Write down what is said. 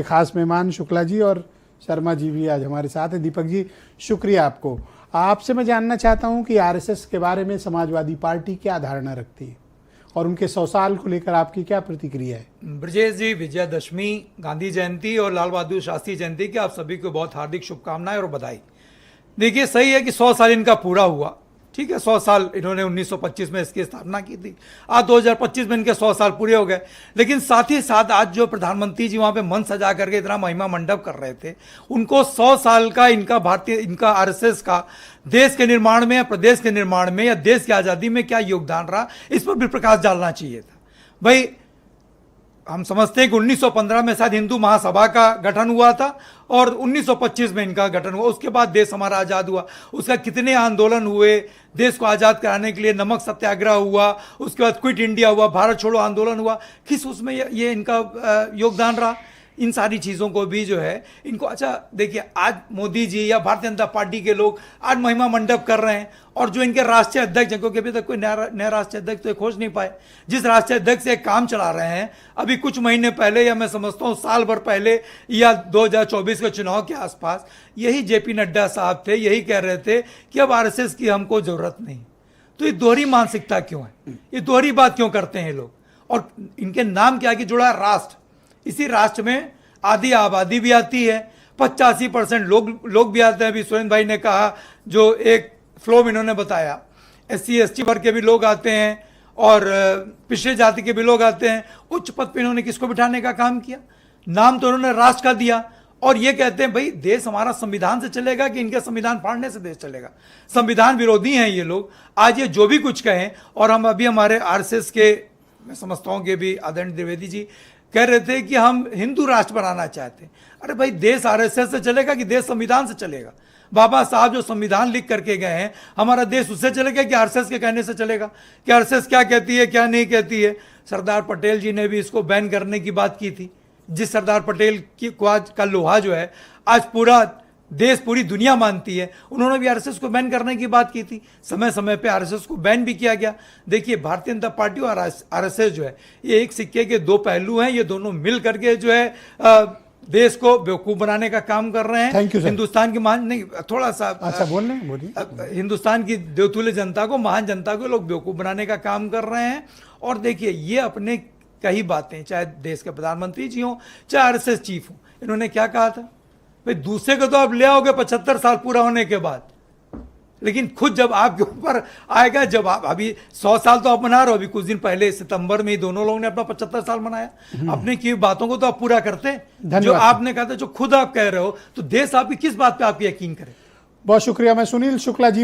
खास मेहमान शुक्ला जी और शर्मा जी भी आज हमारे साथ हैं। दीपक जी, शुक्रिया आपको। आपसे मैं जानना चाहता हूं कि आरएसएस के बारे में समाजवादी पार्टी क्या धारणा रखती है और उनके 100 साल को लेकर आपकी क्या प्रतिक्रिया है? ब्रजेश जी, विजयादशमी, गांधी जयंती और लाल बहादुर शास्त्री जयंती की आप सभी को बहुत हार्दिक शुभकामनाएं और बधाई। देखिए, सही है कि 100 साल इनका पूरा हुआ, ठीक है। 100 साल इन्होंने 1925 में इसकी स्थापना की थी। आज 2025 में इनके 100 साल पूरे हो गए। लेकिन साथ ही साथ आज जो प्रधानमंत्री जी वहां पे मन सजा करके इतना महिमा मंडप कर रहे थे, उनको 100 साल का इनका आरएसएस का देश के निर्माण में या प्रदेश के निर्माण में या देश की आज़ादी में क्या योगदान रहा, इस पर भी प्रकाश डालना चाहिए था। भाई, हम समझते हैं कि 1915 में शायद हिंदू महासभा का गठन हुआ था और 1925 में इनका गठन हुआ। उसके बाद देश हमारा आज़ाद हुआ। उसका कितने आंदोलन हुए, देश को आज़ाद कराने के लिए नमक सत्याग्रह हुआ, उसके बाद क्विट इंडिया हुआ, भारत छोड़ो आंदोलन हुआ, किस उसमें ये इनका योगदान रहा। इन सारी चीज़ों को भी जो है इनको, अच्छा देखिए, आज मोदी जी या भारतीय जनता पार्टी के लोग आज महिमा मंडप कर रहे हैं और जो इनके राष्ट्रीय अध्यक्ष हैं, क्योंकि अभी तक कोई नया राष्ट्रीय अध्यक्ष तो खोज नहीं पाए, जिस राष्ट्रीय अध्यक्ष से काम चला रहे हैं, अभी कुछ महीने पहले या मैं समझता हूँ साल भर पहले या 2024 के चुनाव के आसपास यही जेपी नड्डा साहब थे, यही कह रहे थे कि अब आरएसएस की हमको जरूरत नहीं। तो ये दोहरी मानसिकता क्यों है, ये दोहरी बात क्यों करते हैं लोग? और इनके नाम के आगे जुड़ा है राष्ट्र। इसी राष्ट्र में आधी आबादी भी आती है, 85% लोग भी आते हैं। अभी सुरेंद्र भाई ने कहा, जो एक फ्लो में इन्होंने बताया, SC ST वर्ग के भी लोग आते हैं और पिछड़े जाति के भी लोग आते हैं। उच्च पद पे इन्होंने किसको बिठाने का काम किया? नाम तो उन्होंने राष्ट्र का दिया और ये कहते हैं भाई देश हमारा संविधान से चलेगा कि इनके संविधान फाड़ने से देश चलेगा। संविधान विरोधी हैं ये लोग। आज ये जो भी कुछ कहें, और हम अभी हमारे आरएसएस के, मैं समझता हूँ कि भी आदरणीय द्विवेदी जी कह रहे थे कि हम हिंदू राष्ट्र बनाना चाहते हैं। अरे भाई, देश आरएसएस से चलेगा कि देश संविधान से चलेगा? बाबा साहब जो संविधान लिख करके गए हैं, हमारा देश उससे चलेगा कि आरएसएस के कहने से चलेगा? कि आरएसएस क्या कहती है, क्या नहीं कहती है? सरदार पटेल जी ने भी इसको बैन करने की बात की थी। जिस सरदार पटेल की को आज का लोहा जो है आज पूरा देश, पूरी दुनिया मानती है, उन्होंने भी आरएसएस को बैन करने की बात की थी। समय समय पे आरएसएस को बैन भी किया गया। देखिए, भारतीय जनता पार्टी और आरएसएस जो है, ये एक सिक्के के दो पहलू हैं। ये दोनों मिल करके जो है देश को बेवकूफ बनाने का काम कर रहे हैं। हिंदुस्तान की महान नहीं, थोड़ा सा अच्छा बोलिए। हिंदुस्तान की देवतुल्य जनता को, महान जनता को लोग बेवकूफ बनाने का काम कर रहे हैं। और देखिए, ये अपने कई बातें, चाहे देश के प्रधानमंत्री जी हों, चाहे आरएसएस चीफ हों, इन्होंने क्या कहा था? भाई, दूसरे को तो आप ले आओगे 75 साल पूरा होने के बाद, लेकिन खुद जब आपके ऊपर आएगा, जब आप अभी 100 साल तो आप मना रहे हो, अभी कुछ दिन पहले सितंबर में ही दोनों लोगों ने अपना 75 साल मनाया। अपने की बातों को तो आप पूरा करते, जो आपने कहा था, जो खुद आप कह रहे हो, तो देश आपकी किस बात पे आप यकीन करें? बहुत शुक्रिया। मैं सुनील शुक्ला जी